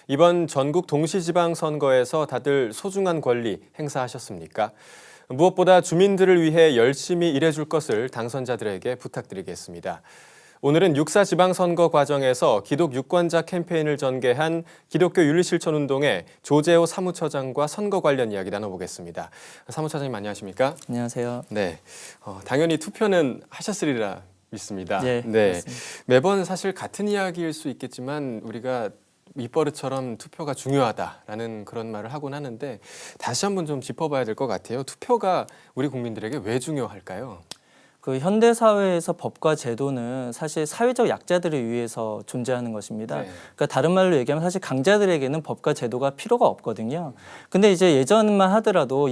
이번 전국 동시지방선거에서 다들 소중한 권리 행사하셨습니까? 무엇보다 주민들을 위해 열심히 일해줄 것을 당선자들에게 부탁드리겠습니다. 오늘은 6.4 지방선거 과정에서 기독 유권자 캠페인을 전개한 기독교 윤리실천운동의 조재호 사무처장과 선거 관련 이야기 나눠보겠습니다. 사무처장님 안녕하십니까? 안녕하세요. 네, 당연히 투표는 하셨으리라 믿습니다. 네, 네, 맞습니다. 매번 사실 같은 이야기일 수 있겠지만 우리가 입버릇처럼 투표가 중요하다라는 그런 말을 하곤 하는데 다시 한번 좀 짚어봐야 될 것 같아요. 투표가 우리 국민들에게 왜 중요할까요? 그 현대 사회에서 법과 제도는 사실 사회적 약자들을 위해서 존재하는 것입니다. 네. 그러니까 다른 말로 얘기하면 사실 강자들에게는 법과 제도가 필요가 없거든요. 근데 이제 예전만 하더라도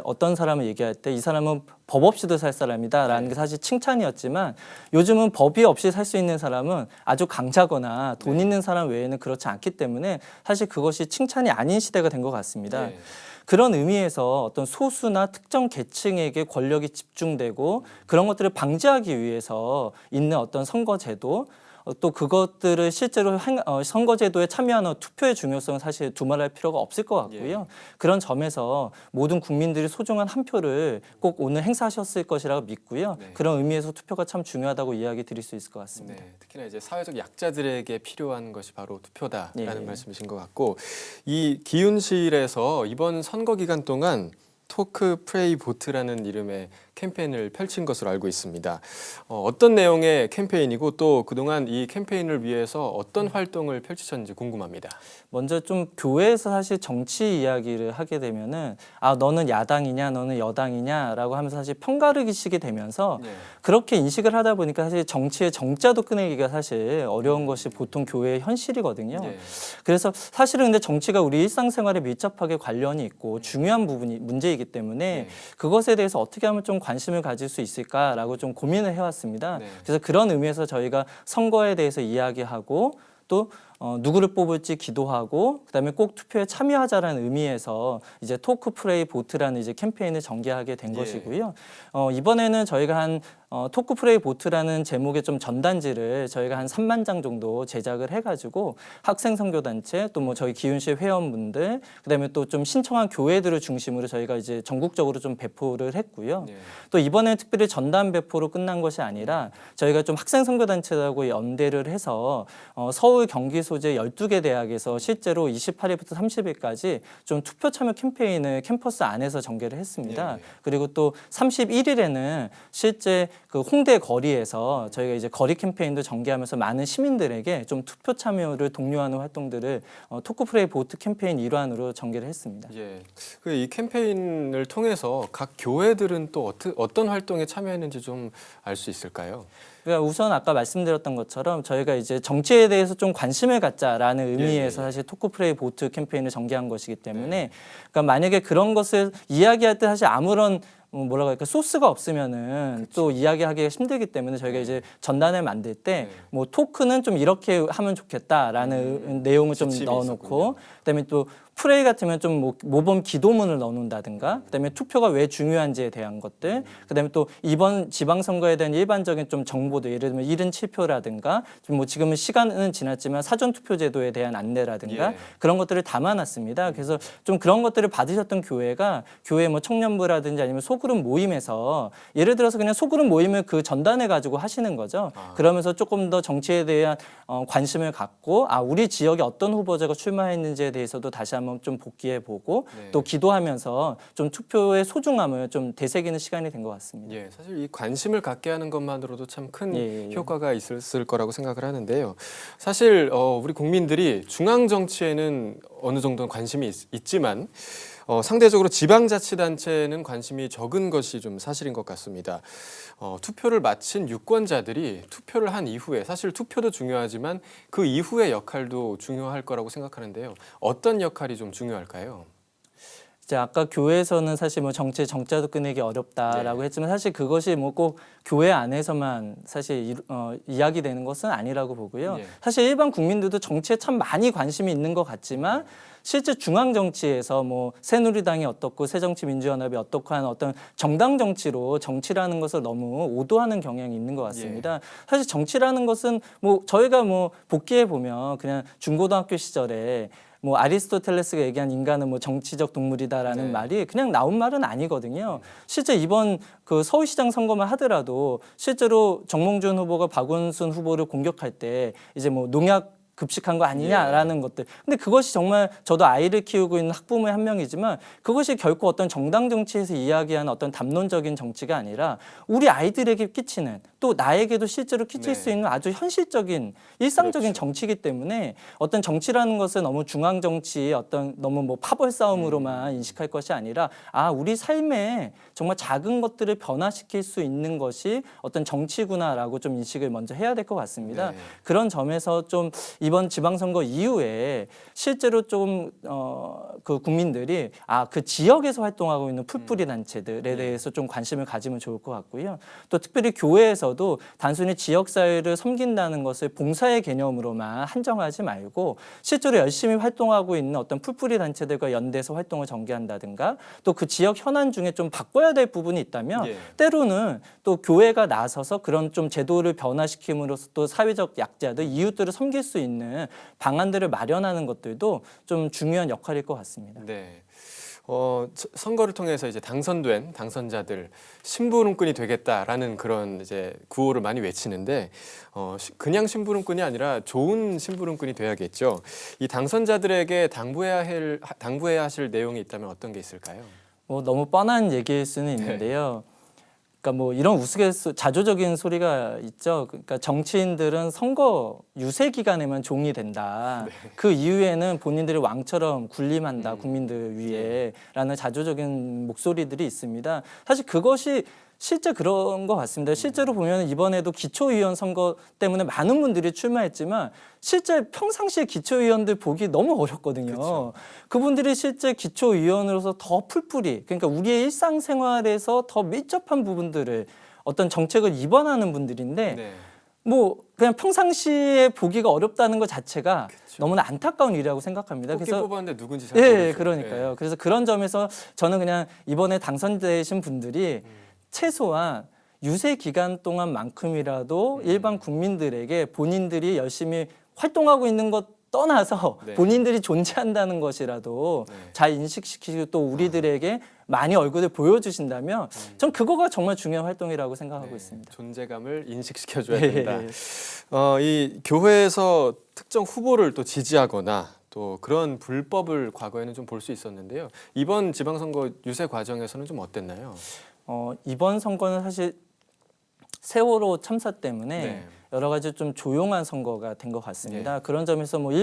어떤 사람을 얘기할 때 이 사람은 법 없이도 살 사람이다라는 게 사실 칭찬이었지만 요즘은 법이 없이 살 수 있는 사람은 아주 강자거나 돈 있는 사람 외에는 그렇지 않기 때문에 사실 그것이 칭찬이 아닌 시대가 된 것 같습니다. 네. 그런 의미에서 어떤 소수나 특정 계층에게 권력이 집중되고 그런 것들을 방지하기 위해서 있는 어떤 선거제도 또 그것들을 실제로 선거제도에 참여하는 투표의 중요성은 사실 두말할 필요가 없을 것 같고요. 그런 점에서 모든 국민들이 소중한 한 표를 꼭 오늘 행사하셨을 것이라고 믿고요. 네. 그런 의미에서 투표가 참 중요하다고 이야기 드릴 수 있을 것 같습니다. 네, 특히나 이제 사회적 약자들에게 필요한 것이 바로 투표다라는 예. 말씀이신 것 같고 이 기윤실에서 이번 선거 기간 동안 토크 프레이 보트라는 이름의 캠페인을 펼친 것으로 알고 있습니다. 어떤 내용의 캠페인이고 또 그동안 이 캠페인을 위해서 어떤 활동을 펼치셨는지 궁금합니다. 먼저 좀 교회에서 사실 정치 이야기를 하게 되면은 너는 야당이냐 너는 여당이냐라고 하면서 사실 편가르기식이 되면서 네. 그렇게 인식을 하다 보니까 사실 정치의 정자도 꺼내기가 사실 어려운 것이 보통 교회의 현실이거든요. 네. 그래서 사실은 근데 정치가 우리 일상생활에 밀접하게 관련이 있고 중요한 부분이 문제이기 때문에 네. 그것에 대해서 어떻게 하면 좀 관심을 가질 수 있을까라고 좀 고민을 해왔습니다. 네. 그래서 그런 의미에서 저희가 선거에 대해서 이야기하고 또 누구를 뽑을지 기도하고 그다음에 꼭 투표에 참여하자라는 의미에서 이제 토크 프레이 보트라는 이제 캠페인을 전개하게 된 것이고요. 이번에는 저희가 토크 프레이 보트라는 제목의 좀 전단지를 저희가 한 3만 장 정도 제작을 해가지고 학생 선교단체 또 뭐 저희 기윤실 회원분들 그다음에 또 좀 신청한 교회들을 중심으로 저희가 이제 전국적으로 좀 배포를 했고요. 네. 또 이번에 특별히 전단 배포로 끝난 것이 아니라 저희가 좀 학생 선교단체하고 연대를 해서 서울 경기 소재 12개 대학에서 실제로 28일부터 30일까지 좀 투표 참여 캠페인을 캠퍼스 안에서 전개를 했습니다. 네. 그리고 또 31일에는 실제 그 홍대 거리에서 저희가 이제 거리 캠페인도 전개하면서 많은 시민들에게 좀 투표 참여를 독려하는 활동들을 토크프레이 보트 캠페인 일환으로 전개를 했습니다. 예. 이 캠페인을 통해서 각 교회들은 또 어떤 활동에 참여했는지 좀 알 수 있을까요? 그러니까 우선 아까 말씀드렸던 것처럼 저희가 이제 정치에 대해서 좀 관심을 갖자라는 의미에서 사실 토크프레이 보트 캠페인을 전개한 것이기 때문에 그러니까 만약에 그런 것을 이야기할 때 사실 아무런 뭐라고 할까 소스가 없으면은 또 이야기하기가 힘들기 때문에 저희가 이제 전단을 만들 때 뭐 토크는 좀 이렇게 하면 좋겠다라는 내용을 좀 지침이 넣어놓고 있었군요. 그다음에 또 프레이 같으면 좀 모범 기도문을 넣어놓는다든가 그다음에 투표가 왜 중요한지에 대한 것들 그다음에 또 이번 지방선거에 대한 일반적인 좀 정보들 예를 들면 77표라든가 좀 뭐 지금은 시간은 지났지만 사전투표제도에 대한 안내라든가 예. 그런 것들을 담아놨습니다. 그래서 좀 그런 것들을 받으셨던 교회가 교회 뭐 청년부라든지 아니면 소그룹 모임에서 예를 들어서 그냥 소그룹 모임을 그 전단해 가지고 하시는 거죠. 그러면서 조금 더 정치에 대한 관심을 갖고 우리 지역에 어떤 후보자가 출마했는지에 대해서도 다시 한번 좀 복기해보고 네. 또 기도하면서 좀 투표의 소중함을 좀 되새기는 시간이 된 것 같습니다. 예, 사실 이 관심을 갖게 하는 것만으로도 참 큰 예. 효과가 있을 거라고 생각을 하는데요. 사실 우리 국민들이 중앙 정치에는 어느 정도는 관심이 있지만 상대적으로 지방자치단체는 관심이 적은 것이 좀 사실인 것 같습니다. 투표를 마친 유권자들이 투표를 한 이후에 사실 투표도 중요하지만 그 이후의 역할도 중요할 거라고 생각하는데요. 어떤 역할이 좀 중요할까요? 이제 아까 교회에서는 사실 뭐 정치의 정자도 꺼내기 어렵다라고 했지만 사실 그것이 뭐 꼭 교회 안에서만 사실 이야기되는 것은 아니라고 보고요. 예. 사실 일반 국민들도 정치에 참 많이 관심이 있는 것 같지만 실제 중앙 정치에서 뭐 새누리당이 어떻고 새정치민주연합이 어떻고 하는 어떤 정당 정치로 정치라는 것을 너무 오도하는 경향이 있는 것 같습니다. 사실 정치라는 것은 뭐 저희가 뭐 복기해 보면 그냥 중고등학교 시절에 뭐 아리스토텔레스가 얘기한 인간은 뭐 정치적 동물이다라는 네. 말이 그냥 나온 말은 아니거든요. 실제 이번 그 서울시장 선거만 하더라도 실제로 정몽준 후보가 박원순 후보를 공격할 때 이제 뭐 농약 급식한 거 아니냐라는 것들. 근데 그것이 정말 저도 아이를 키우고 있는 학부모의 한 명이지만 그것이 결코 어떤 정당 정치에서 이야기하는 어떤 담론적인 정치가 아니라 우리 아이들에게 끼치는 또 나에게도 실제로 끼칠 수 있는 아주 현실적인 일상적인 정치이기 때문에 어떤 정치라는 것을 너무 중앙 정치의 어떤 너무 뭐 파벌 싸움으로만 인식할 것이 아니라 우리 삶에 정말 작은 것들을 변화시킬 수 있는 것이 어떤 정치구나라고 좀 인식을 먼저 해야 될 것 같습니다. 네. 그런 점에서 좀 이번 지방선거 이후에 실제로 좀 그 국민들이 그 지역에서 활동하고 있는 풀뿌리 단체들에 대해서 좀 관심을 가지면 좋을 것 같고요. 또 특별히 교회에서도 단순히 지역 사회를 섬긴다는 것을 봉사의 개념으로만 한정하지 말고 실제로 열심히 활동하고 있는 어떤 풀뿌리 단체들과 연대해서 활동을 전개한다든가 또 그 지역 현안 중에 좀 바꿔야 될 부분이 있다면 때로는 또 교회가 나서서 그런 좀 제도를 변화시킴으로써 또 사회적 약자들 이웃들을 섬길 수 있는 방안들을 마련하는 것들도 좀 중요한 역할일 것 같습니다. 네. 선거를 통해서 이제 당선된 당선자들 심부름꾼이 되겠다라는 그런 이제 구호를 많이 외치는데 그냥 심부름꾼이 아니라 좋은 심부름꾼이 돼야겠죠. 이 당선자들에게 당부해야 하실 내용이 있다면 어떤 게 있을까요? 뭐 너무 뻔한 얘기일 수는 있는데요. 그러니까 뭐 이런 자조적인 소리가 있죠. 그러니까 정치인들은 선거 유세 기간에만 종이 된다. 그 이후에는 본인들이 왕처럼 군림한다. 국민들 위에라는 자조적인 목소리들이 있습니다. 사실 그것이 실제 그런 것 같습니다. 실제로 보면 이번에도 기초의원 선거 때문에 많은 분들이 출마했지만 실제 평상시에 기초의원들 보기 너무 어렵거든요. 그쵸. 그분들이 실제 기초의원으로서 더 풀뿌리, 그러니까 우리의 일상생활에서 더 밀접한 부분들을 어떤 정책을 입원하는 분들인데 뭐 그냥 평상시에 보기가 어렵다는 것 자체가 너무나 안타까운 일이라고 생각합니다. 뽑기 뽑았는데 누군지 잘 모르죠. 그러니까요. 그래서 그런 점에서 저는 그냥 이번에 당선되신 분들이 최소한 유세 기간 동안만큼이라도 일반 국민들에게 본인들이 열심히 활동하고 있는 것 떠나서 본인들이 존재한다는 것이라도 잘 인식시키고 또 우리들에게 많이 얼굴을 보여주신다면 전 그거가 정말 중요한 활동이라고 생각하고 있습니다. 존재감을 인식시켜줘야 된다. 이 교회에서 특정 후보를 또 지지하거나 또 그런 불법을 과거에는 좀 볼 수 있었는데요. 이번 지방선거 유세 과정에서는 좀 어땠나요? 이번 선거는 사실 세월호 참사 때문에 여러 가지 좀 조용한 선거가 된 것 같습니다. 그런 점에서 뭐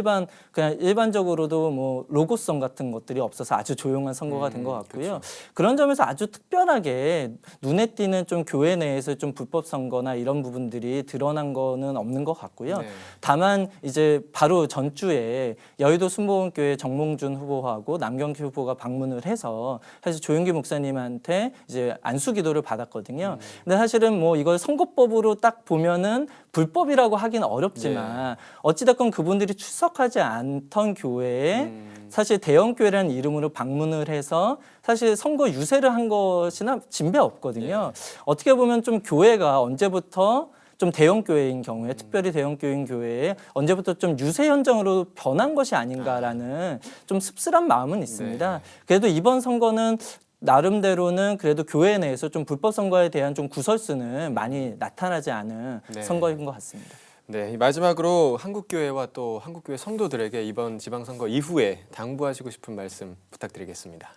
그냥 일반적으로도 뭐 로고성 같은 것들이 없어서 아주 조용한 선거가 된 것 같고요. 그런 점에서 아주 특별하게 눈에 띄는 좀 교회 내에서 좀 불법 선거나 이런 부분들이 드러난 거는 없는 것 같고요. 다만 이제 바로 전주에 여의도 순복음교회 정몽준 후보하고 남경규 후보가 방문을 해서 사실 조윤기 목사님한테 이제 안수기도를 받았거든요. 근데 사실은 뭐 이걸 선거법으로 딱 보면은 불법이라고 하기는 어렵지만 어찌됐건 그분들이 출석하지 않던 교회에 사실 대형교회라는 이름으로 방문을 해서 사실 선거 유세를 한 것이나 진배 없거든요. 어떻게 보면 좀 교회가 언제부터 좀 대형교회인 경우에 특별히 대형교회인 교회에 언제부터 좀 유세 현장으로 변한 것이 아닌가라는 좀 씁쓸한 마음은 있습니다. 그래도 이번 선거는 나름대로는 그래도 교회 내에서 좀 불법 선거에 대한 좀 구설수는 많이 나타나지 않은 선거인 것 같습니다. 네, 마지막으로 한국교회와 또 한국교회 성도들에게 이번 지방선거 이후에 당부하시고 싶은 말씀 부탁드리겠습니다.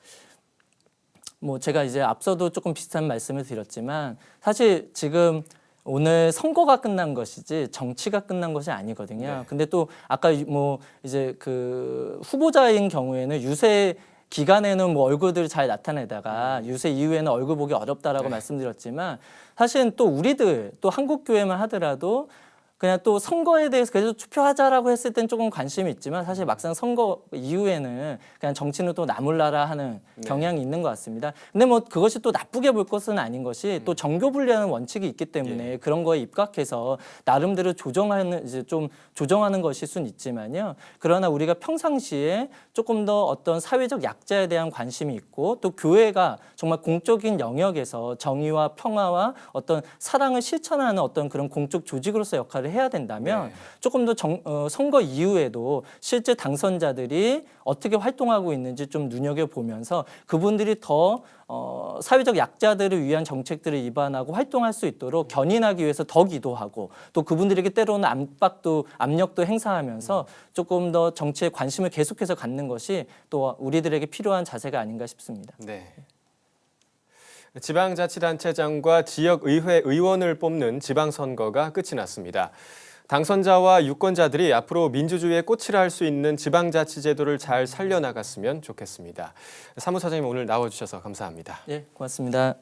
뭐 제가 이제 앞서도 조금 비슷한 말씀을 드렸지만 사실 지금 오늘 선거가 끝난 것이지 정치가 끝난 것이 아니거든요. 근데 또 아까 뭐 이제 그 후보자인 경우에는 유세 기간에는 뭐 얼굴들 잘 나타내다가 유세 이후에는 얼굴 보기 어렵다라고 말씀드렸지만 사실은 또 우리들 또 한국교회만 하더라도 그냥 또 선거에 대해서 그래도 투표하자라고 했을 땐 조금 관심이 있지만 사실 막상 선거 이후에는 그냥 정치는 또 나몰라라 하는 경향이 있는 것 같습니다. 근데 뭐 그것이 또 나쁘게 볼 것은 아닌 것이 또 정교 분리하는 원칙이 있기 때문에 그런 거에 입각해서 나름대로 좀 조정하는 것일 수는 있지만요. 그러나 우리가 평상시에 조금 더 어떤 사회적 약자에 대한 관심이 있고 또 교회가 정말 공적인 영역에서 정의와 평화와 어떤 사랑을 실천하는 어떤 그런 공적 조직으로서 역할을 해야 된다면 조금 더 선거 이후에도 실제 당선자들이 어떻게 활동하고 있는지 좀 눈여겨보면서 그분들이 더 사회적 약자들을 위한 정책들을 입안하고 활동할 수 있도록 견인하기 위해서 더 기도하고 또 그분들에게 때로는 압력도 행사하면서 조금 더 정치에 관심을 계속해서 갖는 것이 또 우리들에게 필요한 자세가 아닌가 싶습니다. 네. 지방자치단체장과 지역의회 의원을 뽑는 지방선거가 끝이 났습니다. 당선자와 유권자들이 앞으로 민주주의의 꽃이라 할 수 있는 지방자치제도를 잘 살려나갔으면 좋겠습니다. 사무처장님 오늘 나와주셔서 감사합니다. 네, 고맙습니다.